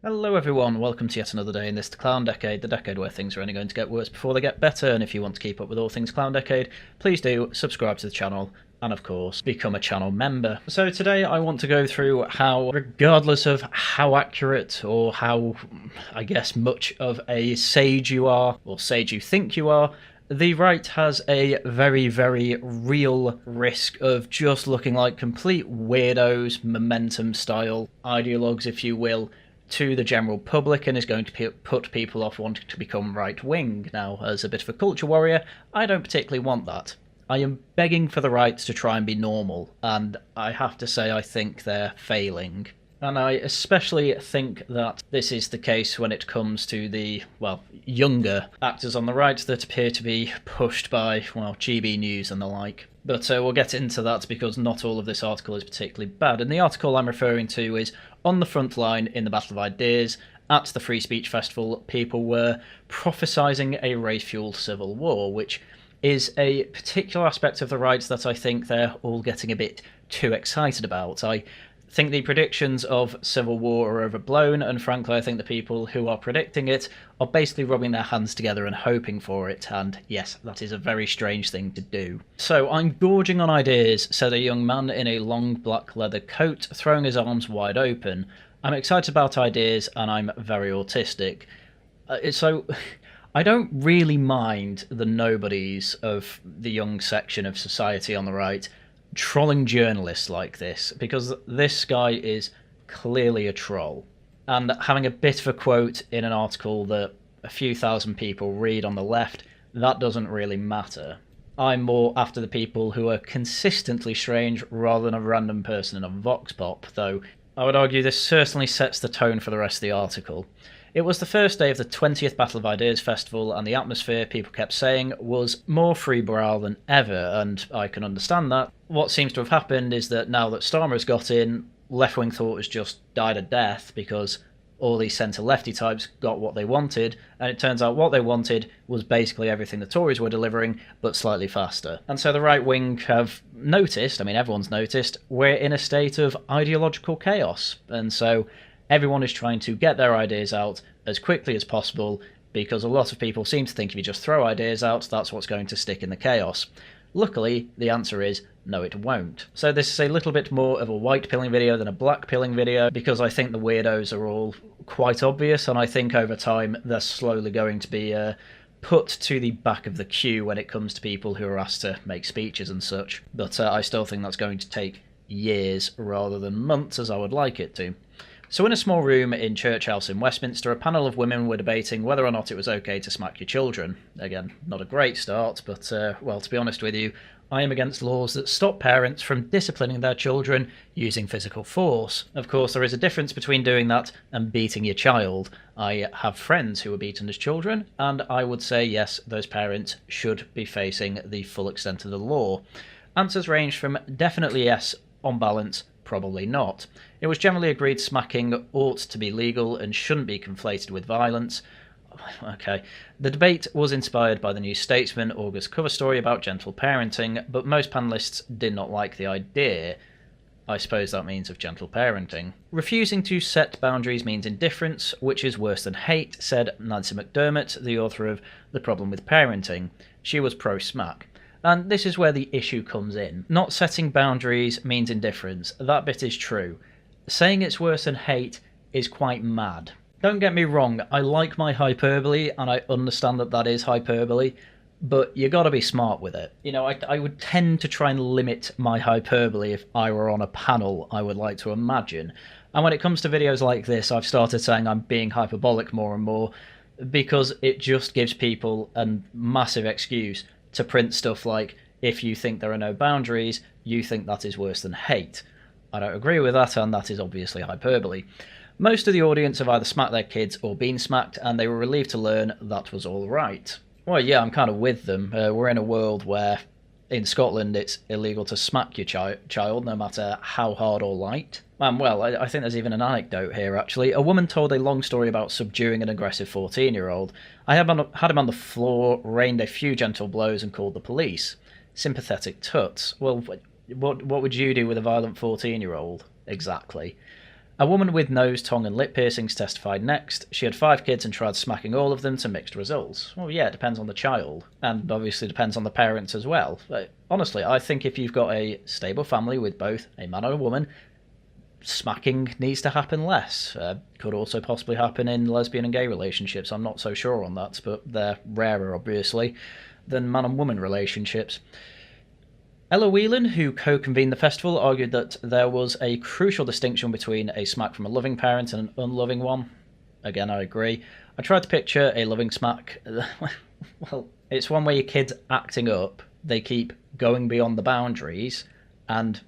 Hello everyone, welcome to yet another day in this Clown Decade, the decade where things are only going to get worse before they get better, and if you want to keep up with all things Clown Decade, please do subscribe to the channel, and of course, become a channel member. So today I want to go through how, regardless of how accurate or how, I guess, much of a sage you are, or sage you think you are, the right has a very, very real risk of just looking like complete weirdos, momentum-style ideologues, if you will, to the general public, and is going to put people off wanting to become right-wing. Now, as a bit of a culture warrior, I don't particularly want that. I am begging for the right to try and be normal, and I have to say I think they're failing. And I especially think that this is the case when it comes to the, well, younger actors on the right that appear to be pushed by, well, GB News and the like. But we'll get into that because not all of this article is particularly bad. And the article I'm referring to is on the front line in the Battle of Ideas at the Free Speech Festival. People were prophesying a race-fueled civil war, which is a particular aspect of the right that I think they're all getting a bit too excited about. I think the predictions of civil war are overblown, and frankly I think the people who are predicting it are basically rubbing their hands together and hoping for it, and yes, that is a very strange thing to do. So, "I'm gorging on ideas," said a young man in a long black leather coat, throwing his arms wide open. "I'm excited about ideas, and I'm very autistic." So, I don't really mind the nobodies of the young section of society on the right trolling journalists like this, because this guy is clearly a troll. And having a bit of a quote in an article that a few thousand people read on the left, that doesn't really matter. I'm more after the people who are consistently strange rather than a random person in a vox pop, though I would argue this certainly sets the tone for the rest of the article. "It was the first day of the 20th Battle of Ideas Festival, and the atmosphere, people kept saying, was more free-brow than ever, and I can understand that. What seems to have happened is that now that Starmer has got in, left-wing thought has just died a death because all these centre-lefty types got what they wanted, and it turns out what they wanted was basically everything the Tories were delivering, but slightly faster. And so the right-wing have noticed, I mean everyone's noticed, we're in a state of ideological chaos, and so everyone is trying to get their ideas out as quickly as possible, because a lot of people seem to think if you just throw ideas out, that's what's going to stick in the chaos. Luckily, the answer is no, it won't. So this is a little bit more of a white pilling video than a black pilling video, because I think the weirdos are all quite obvious, and I think over time they're slowly going to be put to the back of the queue when it comes to people who are asked to make speeches and such. But I still think that's going to take years rather than months, as I would like it to. So in a small room in Church House in Westminster, a panel of women were debating whether or not it was okay to smack your children. Again, not a great start, but, well, to be honest with you, I am against laws that stop parents from disciplining their children using physical force. Of course, there is a difference between doing that and beating your child. I have friends who were beaten as children, and I would say, yes, those parents should be facing the full extent of the law. Answers range from definitely yes, on balance, probably not. It was generally agreed smacking ought to be legal and shouldn't be conflated with violence. Okay. The debate was inspired by the New Statesman August cover story about gentle parenting, but most panellists did not like the idea. I suppose that means of gentle parenting. "Refusing to set boundaries means indifference, which is worse than hate," said Nancy McDermott, the author of The Problem with Parenting. She was pro-smack. And this is where the issue comes in. Not setting boundaries means indifference. That bit is true. Saying it's worse than hate is quite mad. Don't get me wrong, I like my hyperbole, and I understand that that is hyperbole, but you gotta be smart with it. You know, I would tend to try and limit my hyperbole if I were on a panel, I would like to imagine. And when it comes to videos like this, I've started saying I'm being hyperbolic more and more, because it just gives people a massive excuse to print stuff like, if you think there are no boundaries, you think that is worse than hate. I don't agree with that, and that is obviously hyperbole. Most of the audience have either smacked their kids or been smacked, and they were relieved to learn that was all right. Well, yeah, I'm kind of with them. We're in a world where, in Scotland, it's illegal to smack your child, no matter how hard or light. And, well, I think there's even an anecdote here, actually. A woman told a long story about subduing an aggressive 14-year-old. "I had him on the floor, rained a few gentle blows, and called the police." Sympathetic tuts. Well, what would you do with a violent 14-year-old? Exactly. A woman with nose, tongue and lip piercings testified next. She had 5 kids and tried smacking all of them to mixed results. Well, yeah, it depends on the child, and obviously depends on the parents as well. But honestly, I think if you've got a stable family with both a man and a woman, smacking needs to happen less. Could also possibly happen in lesbian and gay relationships. I'm not so sure on that, but they're rarer, obviously, than man and woman relationships. Ella Whelan, who co-convened the festival, argued that there was a crucial distinction between a smack from a loving parent and an unloving one. Again, I agree. I tried to picture a loving smack. Well, it's one where your kid's acting up, they keep going beyond the boundaries, and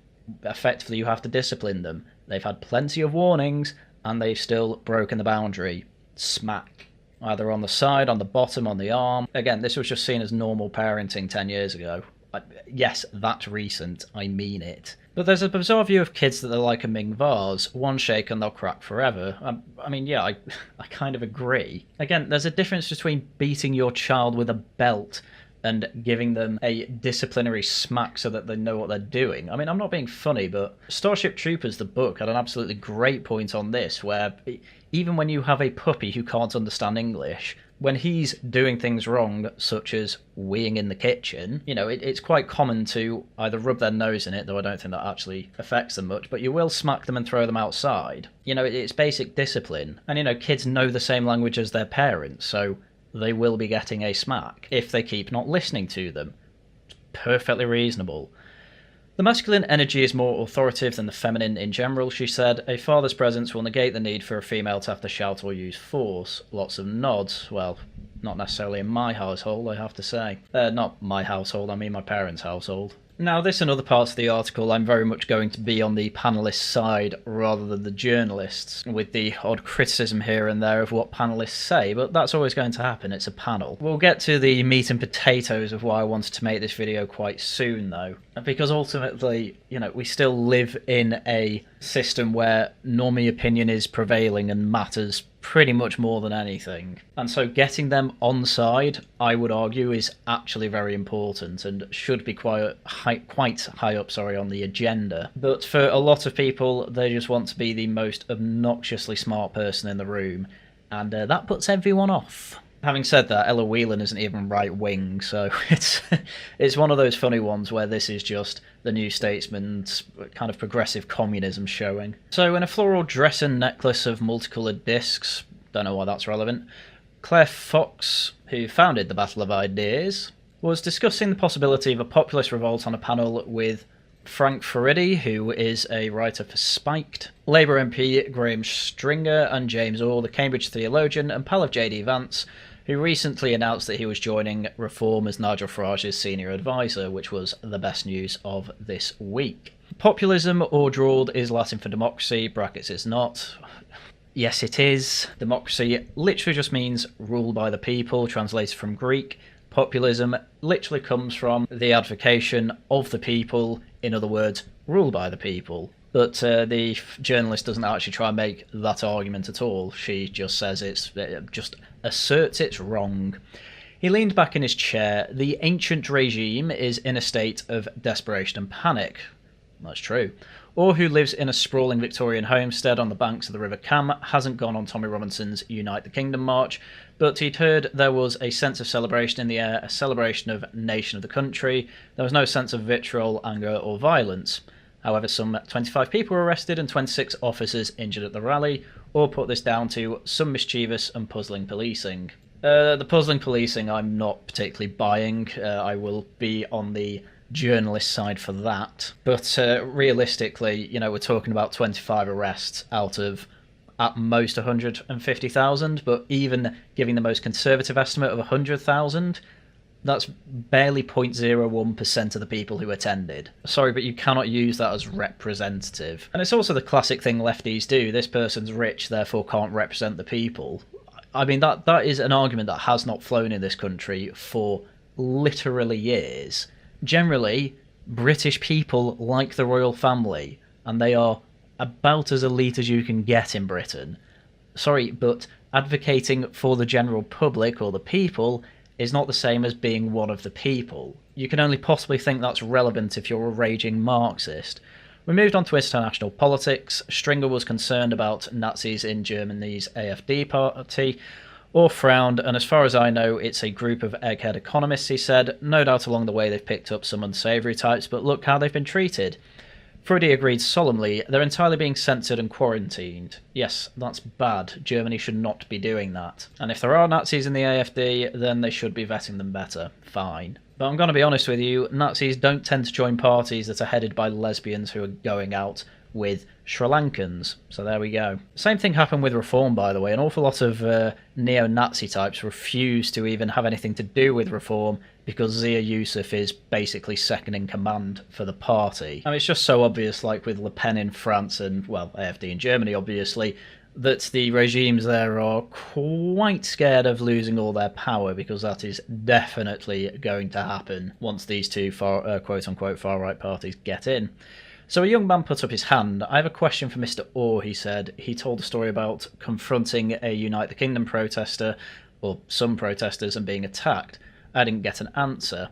effectively you have to discipline them. They've had plenty of warnings, and they've still broken the boundary. Smack. Either on the side, on the bottom, on the arm. Again, this was just seen as normal parenting 10 years ago. Yes, that's recent, I mean it. But there's a bizarre view of kids that they're like a Ming vase. One shake and they'll crack forever. I kind of agree. Again, there's a difference between beating your child with a belt and giving them a disciplinary smack so that they know what they're doing. I mean, I'm not being funny, but Starship Troopers, the book, had an absolutely great point on this, where even when you have a puppy who can't understand English, when he's doing things wrong, such as weeing in the kitchen, it's quite common to either rub their nose in it, though I don't think that actually affects them much, but you will smack them and throw them outside. It's basic discipline. And, kids know the same language as their parents, so they will be getting a smack if they keep not listening to them. It's perfectly reasonable. The masculine energy is more authoritative than the feminine in general, she said. A father's presence will negate the need for a female to have to shout or use force. Lots of nods. Well, not necessarily in my household, I have to say. Not my household, I mean my parents' household. Now, this and other parts of the article, I'm very much going to be on the panellists' side rather than the journalists, with the odd criticism here and there of what panellists say, but that's always going to happen, it's a panel. We'll get to the meat and potatoes of why I wanted to make this video quite soon, though, because ultimately, we still live in a system where normie opinion is prevailing and matters pretty much more than anything. And so getting them on side, I would argue, is actually very important and should be quite high up on the agenda. But for a lot of people, they just want to be the most obnoxiously smart person in the room, and that puts everyone off. Having said that, Ella Whelan isn't even right-wing, so it's one of those funny ones where this is just the New Statesman's kind of progressive communism showing. So in a floral dress and necklace of multicoloured discs, don't know why that's relevant, Claire Fox, who founded the Battle of Ideas, was discussing the possibility of a populist revolt on a panel with Frank Furedi, who is a writer for Spiked, Labour MP Graham Stringer, and James Orr, the Cambridge theologian and pal of J.D. Vance, who recently announced that he was joining Reform as Nigel Farage's senior advisor, which was the best news of this week. Populism, or drawled, is Latin for democracy, brackets it's not. Yes, it is. Democracy literally just means rule by the people, translated from Greek. Populism literally comes from the advocation of the people, in other words, rule by the people. But the journalist doesn't actually try and make that argument at all. She just says just asserts it's wrong. He leaned back in his chair. The ancient regime is in a state of desperation and panic. That's true. Or who lives in a sprawling Victorian homestead on the banks of the River Cam hasn't gone on Tommy Robinson's Unite the Kingdom march, but he'd heard there was a sense of celebration in the air, a celebration of nation of the country. There was no sense of vitriol, anger or violence. However, some 25 people were arrested and 26 officers injured at the rally, or put this down to some mischievous and puzzling policing. The puzzling policing I'm not particularly buying. I will be on the journalist side for that. But realistically, we're talking about 25 arrests out of at most 150,000, but even giving the most conservative estimate of 100,000, that's barely 0.01% of the people who attended. Sorry, but you cannot use that as representative. And it's also the classic thing lefties do. This person's rich, therefore can't represent the people. I mean, that is an argument that has not flown in this country for literally years. Generally, British people like the royal family, and they are about as elite as you can get in Britain. Sorry, but advocating for the general public or the people is not the same as being one of the people. You can only possibly think that's relevant if you're a raging Marxist. We moved on to international politics. Stringer was concerned about Nazis in Germany's AfD party, or frowned, and as far as I know, it's a group of egghead economists, he said. No doubt along the way they've picked up some unsavoury types, but look how they've been treated. Freudie agreed solemnly, they're entirely being censored and quarantined. Yes, that's bad. Germany should not be doing that. And if there are Nazis in the AfD, then they should be vetting them better. Fine. But I'm going to be honest with you, Nazis don't tend to join parties that are headed by lesbians who are going out with Sri Lankans. So there we go. Same thing happened with Reform, by the way. An awful lot of neo-Nazi types refuse to even have anything to do with Reform because Zia Yusuf is basically second in command for the party. I mean, it's just so obvious, like with Le Pen in France and, well, AfD in Germany, obviously, that the regimes there are quite scared of losing all their power, because that is definitely going to happen once these two quote-unquote far-right parties get in. So a young man put up his hand. I have a question for Mr. Orr, he said. He told a story about confronting a Unite the Kingdom protester, or some protesters, and being attacked. I didn't get an answer.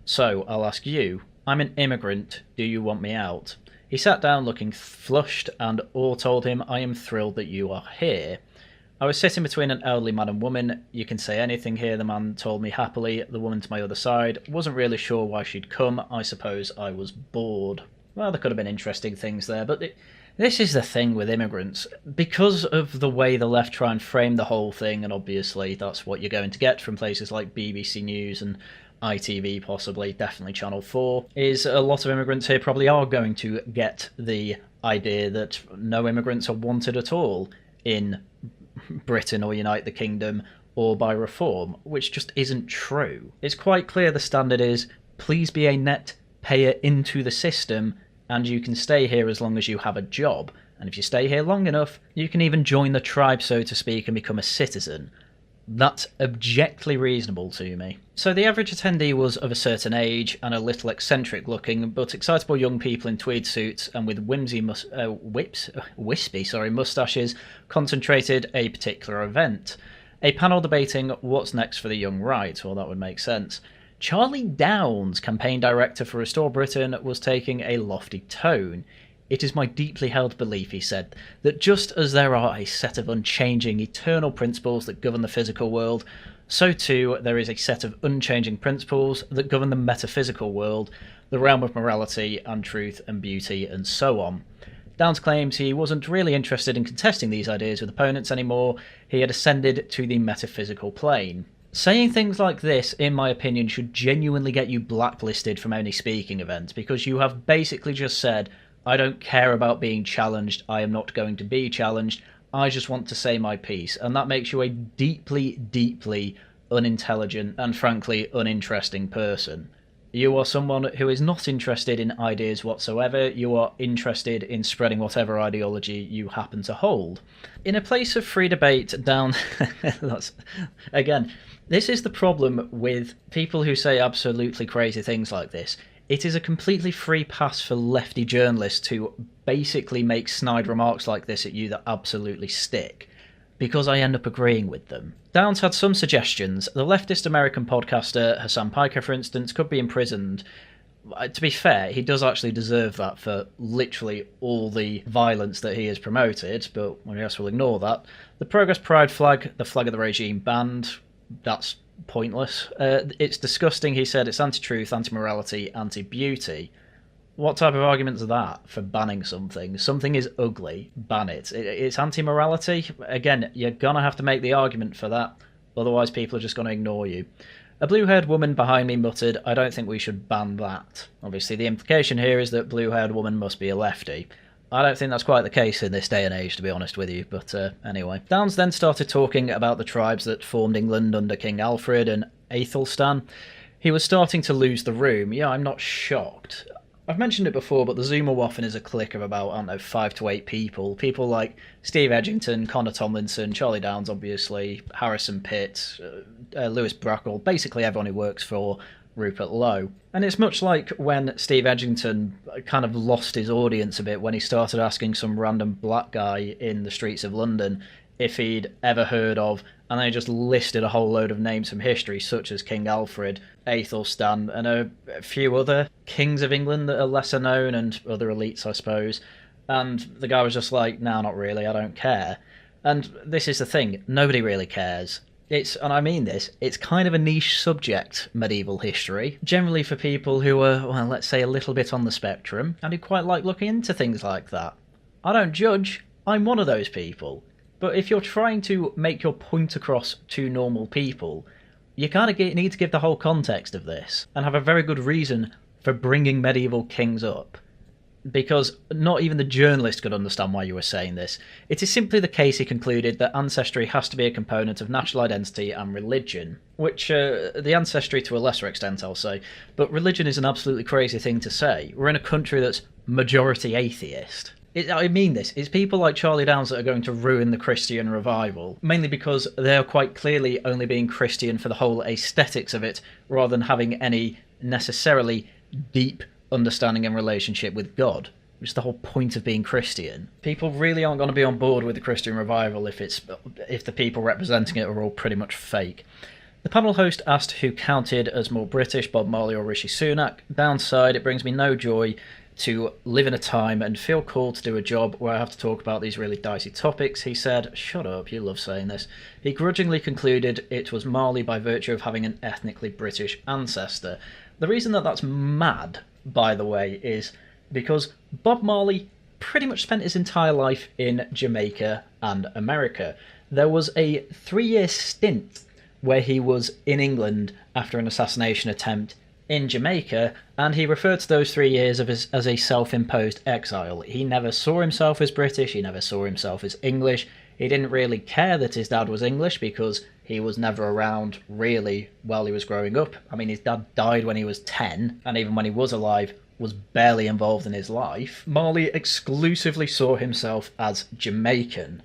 So I'll ask you. I'm an immigrant. Do you want me out? He sat down looking flushed, and Orr told him, I am thrilled that you are here. I was sitting between an elderly man and woman. You can say anything here, the man told me happily. The woman to my other side wasn't really sure why she'd come. I suppose I was bored. Well, there could have been interesting things there, but this is the thing with immigrants. Because of the way the left try and frame the whole thing, and obviously that's what you're going to get from places like BBC News and ITV, possibly, definitely Channel 4, is a lot of immigrants here probably are going to get the idea that no immigrants are wanted at all in Britain or Unite the Kingdom or by Reform, which just isn't true. It's quite clear the standard is, please be a net payer into the system, and you can stay here as long as you have a job. And if you stay here long enough, you can even join the tribe, so to speak, and become a citizen. That's objectively reasonable to me. So the average attendee was of a certain age and a little eccentric looking, but excitable young people in tweed suits and with wispy moustaches concentrated a particular event. A panel debating what's next for the young right. Well, that would make sense. Charlie Downs, campaign director for Restore Britain, was taking a lofty tone. It is my deeply held belief, he said, that just as there are a set of unchanging, eternal principles that govern the physical world, so too there is a set of unchanging principles that govern the metaphysical world, the realm of morality and truth and beauty and so on. Downs claims he wasn't really interested in contesting these ideas with opponents anymore. He had ascended to the metaphysical plane. Saying things like this, in my opinion, should genuinely get you blacklisted from any speaking event, because you have basically just said, I don't care about being challenged, I am not going to be challenged, I just want to say my piece, and that makes you a deeply, deeply unintelligent and frankly uninteresting person. You are someone who is not interested in ideas whatsoever, you are interested in spreading whatever ideology you happen to hold. In a place of free debate down... Again, this is the problem with people who say absolutely crazy things like this. It is a completely free pass for lefty journalists to basically make snide remarks like this at you that absolutely stick, because I end up agreeing with them. Downs had some suggestions. The leftist American podcaster Hassan Piker, for instance, could be imprisoned. To be fair, he does actually deserve that for literally all the violence that he has promoted, but I guess we'll ignore that. The Progress Pride flag, the flag of the regime, banned. That's pointless. It's disgusting, he said. It's anti-truth, anti-morality, anti-beauty. What type of argument is that for banning something? Something is ugly, ban it. It's anti-morality? Again, you're gonna have to make the argument for that, otherwise people are just gonna ignore you. A blue-haired woman behind me muttered, I don't think we should ban that. Obviously the implication here is that blue-haired woman must be a lefty. I don't think that's quite the case in this day and age, to be honest with you, but anyway. Downs then started talking about the tribes that formed England under King Alfred and Aethelstan. He was starting to lose the room. Yeah, I'm not shocked. I've mentioned it before, but the Zoomerwaffen is a clique of about, I don't know, 5 to 8 people. People like Steve Edgington, Connor Tomlinson, Charlie Downs, obviously, Harrison Pitt, Lewis Bracknell, basically everyone who works for Rupert Lowe. And it's much like when Steve Edgington kind of lost his audience a bit when he started asking some random black guy in the streets of London if he'd ever heard of, and they just listed a whole load of names from history, such as King Alfred, Aethelstan, and a few other kings of England that are lesser known, and other elites, I suppose. And the guy was just like, no, not really, I don't care. And this is the thing, nobody really cares. And I mean this, it's kind of a niche subject, medieval history, generally for people who are, well, let's say a little bit on the spectrum, and who quite like looking into things like that. I don't judge, I'm one of those people. But if you're trying to make your point across to normal people, you kind of need to give the whole context of this, and have a very good reason for bringing medieval kings up. Because not even the journalist could understand why you were saying this. It is simply the case, he concluded, that ancestry has to be a component of national identity and religion. Which, the ancestry to a lesser extent, I'll say. But religion is an absolutely crazy thing to say. We're in a country that's majority atheist. I mean this, it's people like Charlie Downs that are going to ruin the Christian revival, mainly because they are quite clearly only being Christian for the whole aesthetics of it, rather than having any necessarily deep understanding and relationship with God, which is the whole point of being Christian. People really aren't going to be on board with the Christian revival if the people representing it are all pretty much fake. The panel host asked who counted as more British, Bob Marley or Rishi Sunak. Downside, it brings me no joy to live in a time and feel called to do a job where I have to talk about these really dicey topics, he said. Shut up, you love saying this. He grudgingly concluded it was Marley by virtue of having an ethnically British ancestor. The reason that that's mad, by the way, is because Bob Marley pretty much spent his entire life in Jamaica and America. There was a 3-year stint where he was in England after an assassination attempt in Jamaica, and he referred to those 3 years as a self-imposed exile. He never saw himself as British, he never saw himself as English. He didn't really care that his dad was English because he was never around really while he was growing up. I mean, his dad died when he was 10, and even when he was alive, was barely involved in his life. Marley exclusively saw himself as Jamaican.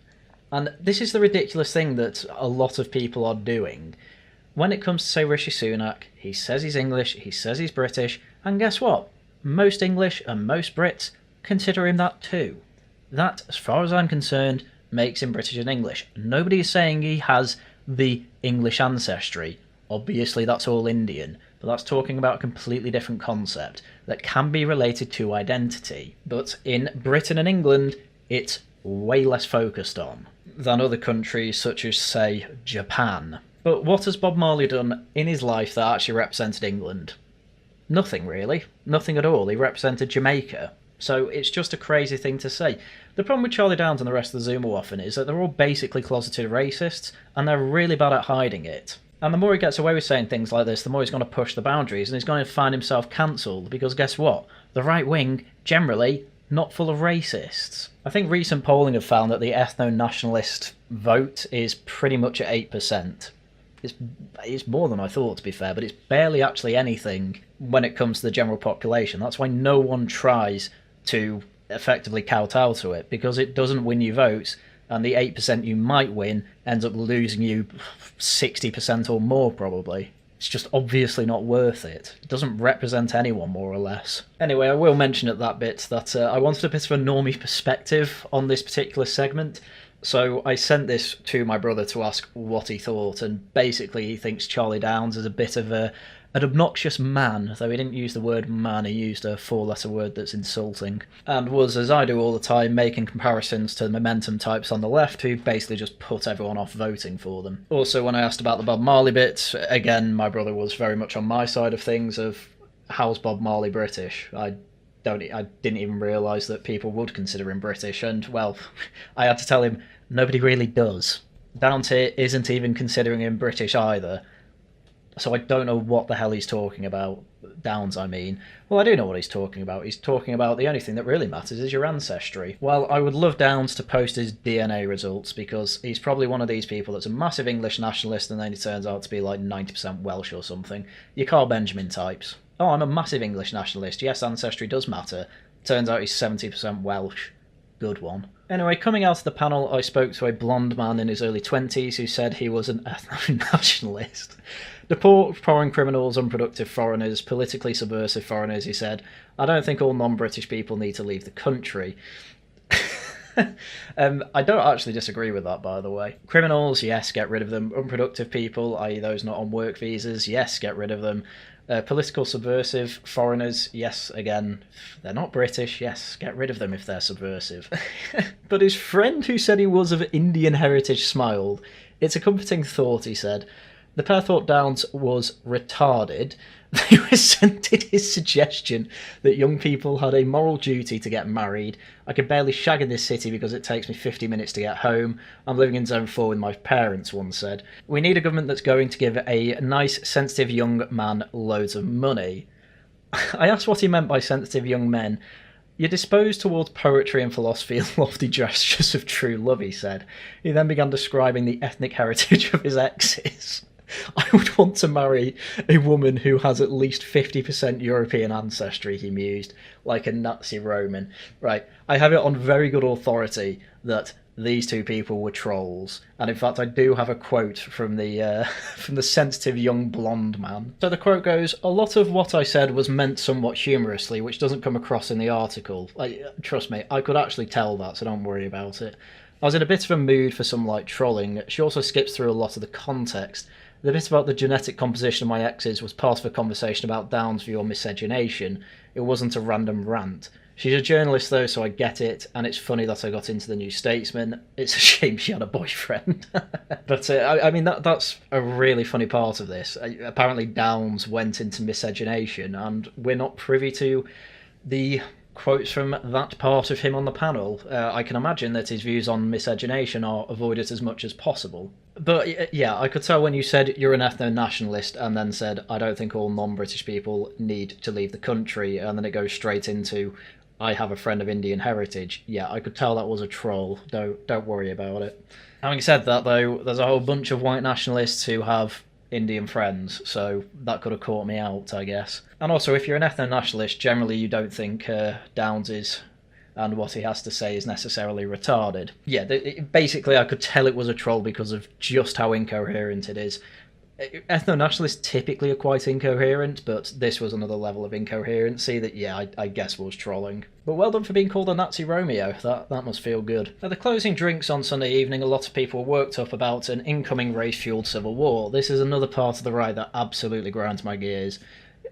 And this is the ridiculous thing that a lot of people are doing. When it comes to, say, Rishi Sunak, he says he's English, he says he's British, and guess what? Most English and most Brits consider him that too. That, as far as I'm concerned, makes him British and English. Nobody is saying he has the English ancestry. Obviously that's all Indian, but that's talking about a completely different concept that can be related to identity. But in Britain and England, it's way less focused on than other countries such as, say, Japan. But what has Bob Marley done in his life that actually represented England? Nothing, really. Nothing at all. He represented Jamaica. So it's just a crazy thing to say. The problem with Charlie Downs and the rest of the Zoomerwaffen is that they're all basically closeted racists, and they're really bad at hiding it. And the more he gets away with saying things like this, the more he's going to push the boundaries, and he's going to find himself cancelled, because guess what? The right wing, generally, not full of racists. I think recent polling have found that the ethno-nationalist vote is pretty much at 8%. It's more than I thought, to be fair, but it's barely actually anything when it comes to the general population. That's why no one tries to effectively kowtow to it, because it doesn't win you votes, and the 8% you might win ends up losing you 60% or more, probably. It's just obviously not worth it. It doesn't represent anyone, more or less. Anyway, I will mention at that bit that I wanted a bit of a normie perspective on this particular segment. So I sent this to my brother to ask what he thought, and basically he thinks Charlie Downs is a bit of an obnoxious man, though he didn't use the word man, he used a 4-letter word that's insulting, and was, as I do all the time, making comparisons to the momentum types on the left who basically just put everyone off voting for them. Also, when I asked about the Bob Marley bit, again, my brother was very much on my side of things of, how's Bob Marley British? I didn't even realise that people would consider him British, and, well, I had to tell him, nobody really does. Downs here isn't even considering him British either, so I don't know what the hell he's talking about. Downs, I mean. Well, I do know what he's talking about. He's talking about the only thing that really matters is your ancestry. Well, I would love Downs to post his DNA results, because he's probably one of these people that's a massive English nationalist and then he turns out to be like 90% Welsh or something. Your Carl Benjamin types. Oh, I'm a massive English nationalist. Yes, ancestry does matter. Turns out he's 70% Welsh. Good one. Anyway, coming out of the panel, I spoke to a blonde man in his early 20s who said he was an ethno-nationalist. Deport foreign criminals, unproductive foreigners, politically subversive foreigners, he said. I don't think all non-British people need to leave the country. I don't actually disagree with that, by the way. Criminals, yes, get rid of them. Unproductive people, i.e. those not on work visas, yes, get rid of them. Political subversive foreigners, yes, again, they're not British, yes, get rid of them if they're subversive. But his friend who said he was of Indian heritage smiled. It's a comforting thought, he said. The pair thought Downes was retarded. They resented his suggestion that young people had a moral duty to get married. I could barely shag in this city because it takes me 50 minutes to get home. I'm living in Zone 4 with my parents, one said. We need a government that's going to give a nice, sensitive young man loads of money. I asked what he meant by sensitive young men. You're disposed towards poetry and philosophy and lofty gestures of true love, he said. He then began describing the ethnic heritage of his exes. I would want to marry a woman who has at least 50% European ancestry, he mused, like a Nazi Roman. Right, I have it on very good authority that these two people were trolls, and in fact I do have a quote from the sensitive young blonde man. So the quote goes, "A lot of what I said was meant somewhat humorously, which doesn't come across in the article. Like, trust me, I could actually tell that, so don't worry about it. I was in a bit of a mood for some light trolling. She also skips through a lot of the context. The bit about the genetic composition of my exes was part of a conversation about Downes' view on miscegenation. It wasn't a random rant. She's a journalist though, so I get it, and it's funny that I got into the New Statesman. It's a shame she had a boyfriend." But I mean, that's a really funny part of this. Apparently Downes went into miscegenation, and we're not privy to the quotes from that part of him on the panel. I can imagine that his views on miscegenation are avoided as much as possible. But yeah, I could tell when you said you're an ethno-nationalist and then said, I don't think all non-British people need to leave the country, and then it goes straight into, I have a friend of Indian heritage. Yeah, I could tell that was a troll. Don't worry about it. Having said that, though, there's a whole bunch of white nationalists who have Indian friends, so that could have caught me out, I guess. And also, if you're an ethno-nationalist, generally you don't think Downes is, and what he has to say is necessarily retarded. Yeah, basically I could tell it was a troll because of just how incoherent it is. Ethno-nationalists typically are quite incoherent, but this was another level of incoherency that, yeah, I guess was trolling. But well done for being called a Nazi Romeo, that must feel good. At the closing drinks on Sunday evening, a lot of people were worked up about an incoming race-fuelled civil war. This is another part of the right that absolutely grinds my gears.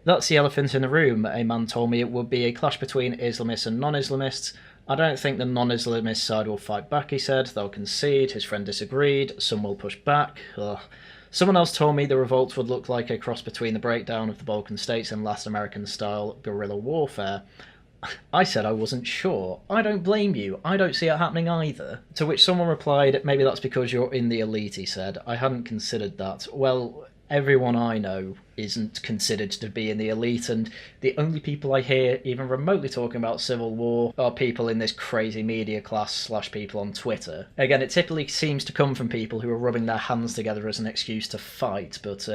That's the elephant in the room. A man told me it would be a clash between Islamists and non-Islamists. I don't think the non-Islamist side will fight back, he said. They'll concede. His friend disagreed. Some will push back. Ugh. Someone else told me the revolt would look like a cross between the breakdown of the Balkan states and last American-style guerrilla warfare. I said I wasn't sure. I don't blame you. I don't see it happening either. To which someone replied, maybe that's because you're in the elite, he said. I hadn't considered that. Well, everyone I know isn't considered to be in the elite, and the only people I hear even remotely talking about civil war are people in this crazy media class / people on Twitter. Again, it typically seems to come from people who are rubbing their hands together as an excuse to fight, but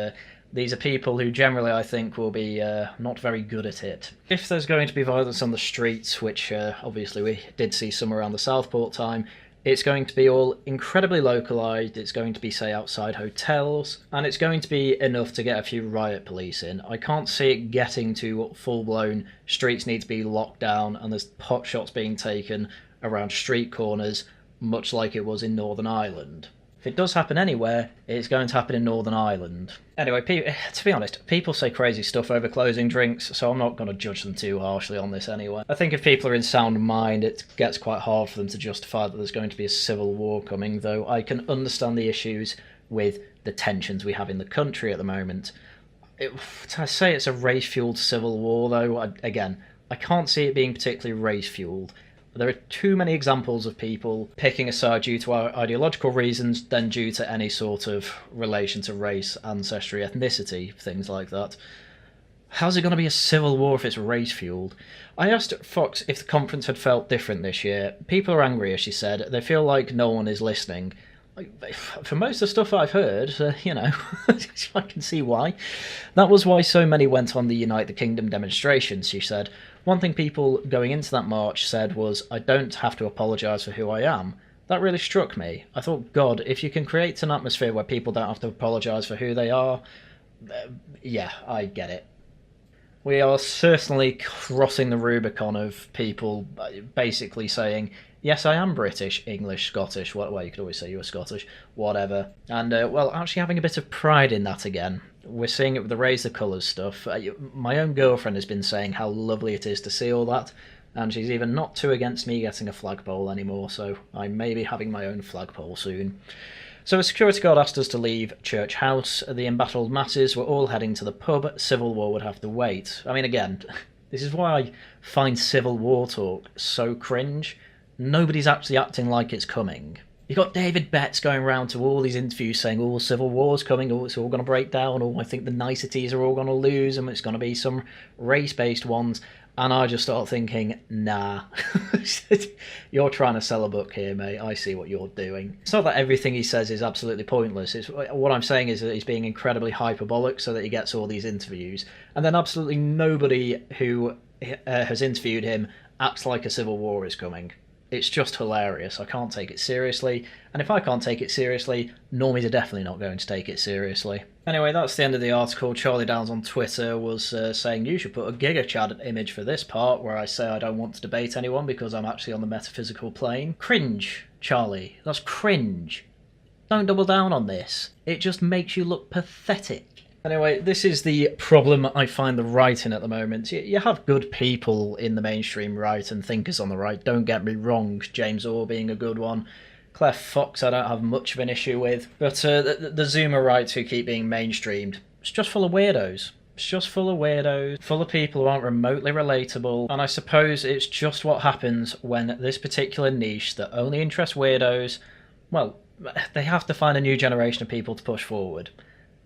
these are people who generally I think will be not very good at it. If there's going to be violence on the streets, which obviously we did see some around the Southport time, it's going to be all incredibly localised, it's going to be, say, outside hotels, and it's going to be enough to get a few riot police in. I can't see it getting to full-blown streets need to be locked down and there's pot shots being taken around street corners, much like it was in Northern Ireland. If it does happen anywhere, it's going to happen in Northern Ireland. Anyway, to be honest, people say crazy stuff over closing drinks, so I'm not going to judge them too harshly on this anyway. I think if people are in sound mind, it gets quite hard for them to justify that there's going to be a civil war coming, though I can understand the issues with the tensions we have in the country at the moment. To say it's a race-fuelled civil war, though, again, I can't see it being particularly race-fuelled. There are too many examples of people picking a side due to ideological reasons than due to any sort of relation to race, ancestry, ethnicity, things like that. How's it going to be a civil war if it's race-fuelled? I asked Fox if the conference had felt different this year. People are angry, as she said. They feel like no one is listening. For most of the stuff I've heard, I can see why. That was why so many went on the Unite the Kingdom demonstrations, she said. One thing people going into that march said was, I don't have to apologise for who I am. That really struck me. I thought, God, if you can create an atmosphere where people don't have to apologise for who they are, yeah, I get it. We are certainly crossing the Rubicon of people basically saying, yes, I am British, English, Scottish, well, you could always say you were Scottish, whatever. And, well, actually having a bit of pride in that again. We're seeing it with the Raise the Colours stuff. My own girlfriend has been saying how lovely it is to see all that, and she's even not too against me getting a flagpole anymore, so I may be having my own flagpole soon. So a security guard asked us to leave Church House. The embattled masses were all heading to the pub. Civil war would have to wait. I mean, again, this is why I find civil war talk so cringe. Nobody's actually acting like it's coming. You got David Betts going around to all these interviews saying, oh, civil war's coming, oh, it's all going to break down, oh, I think the niceties are all going to lose, and it's going to be some race-based ones. And I just start thinking, nah, you're trying to sell a book here, mate. I see what you're doing. It's not that everything he says is absolutely pointless. What I'm saying is that he's being incredibly hyperbolic so that he gets all these interviews. And then absolutely nobody who has interviewed him acts like a civil war is coming. It's just hilarious. I can't take it seriously. And if I can't take it seriously, normies are definitely not going to take it seriously. Anyway, that's the end of the article. Charlie Downs on Twitter was saying, you should put a Giga Chad image for this part where I say I don't want to debate anyone because I'm actually on the metaphysical plane. Cringe, Charlie. That's cringe. Don't double down on this. It just makes you look pathetic. Anyway, this is the problem I find the right in at the moment. You have good people in the mainstream right and thinkers on the right, don't get me wrong, James Orr being a good one. Claire Fox I don't have much of an issue with, but the Zoomer rights who keep being mainstreamed, it's just full of weirdos. It's just full of weirdos, full of people who aren't remotely relatable, and I suppose it's just what happens when this particular niche that only interests weirdos, well, they have to find a new generation of people to push forward.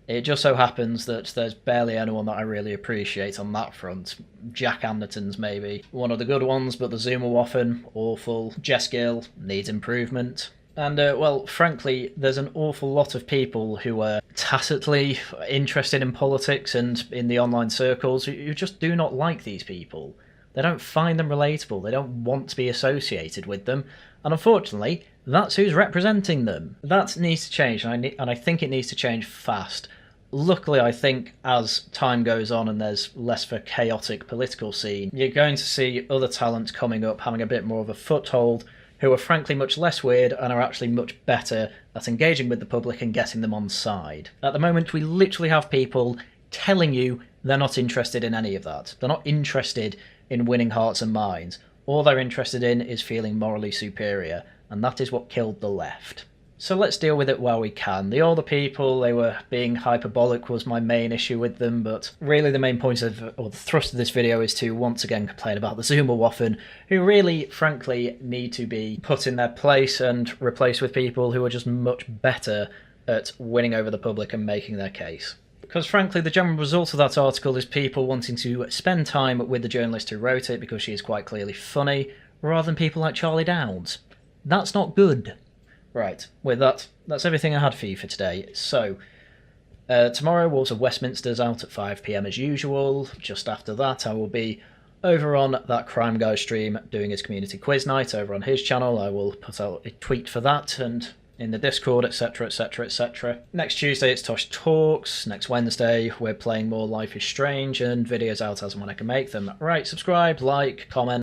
It just so happens that there's barely anyone that I really appreciate on that front. Jack Anderton's maybe one of the good ones, but the Zoomerwaffen, awful. Jess Gill needs improvement. And, well, frankly, there's an awful lot of people who are tacitly interested in politics and in the online circles who just do not like these people. They don't find them relatable. They don't want to be associated with them. And unfortunately, that's who's representing them. That needs to change, and I think it needs to change fast. Luckily, I think as time goes on and there's less of a chaotic political scene, you're going to see other talents coming up, having a bit more of a foothold, who are frankly much less weird and are actually much better at engaging with the public and getting them on side. At the moment, we literally have people telling you they're not interested in any of that. They're not interested in winning hearts and minds. All they're interested in is feeling morally superior, and that is what killed the left. So let's deal with it while we can. The older people, they were being hyperbolic was my main issue with them, but really the main point of, or the thrust of this video is to once again complain about the Zoomerwaffen, who really, frankly, need to be put in their place and replaced with people who are just much better at winning over the public and making their case. Because frankly, the general result of that article is people wanting to spend time with the journalist who wrote it because she is quite clearly funny, rather than people like Charlie Downs. That's not good. Right, with that, that's everything I had for you for today. So, tomorrow Wolves of Westminster's out at 5 PM as usual. Just after that, I will be over on that Crime Guy stream doing his community quiz night over on his channel. I will put out a tweet for that and in the Discord, etc, etc, etc. Next Tuesday it's Tosh Talks. Next Wednesday we're playing more Life is Strange and videos out as and when I can make them. Right, subscribe, like, comment.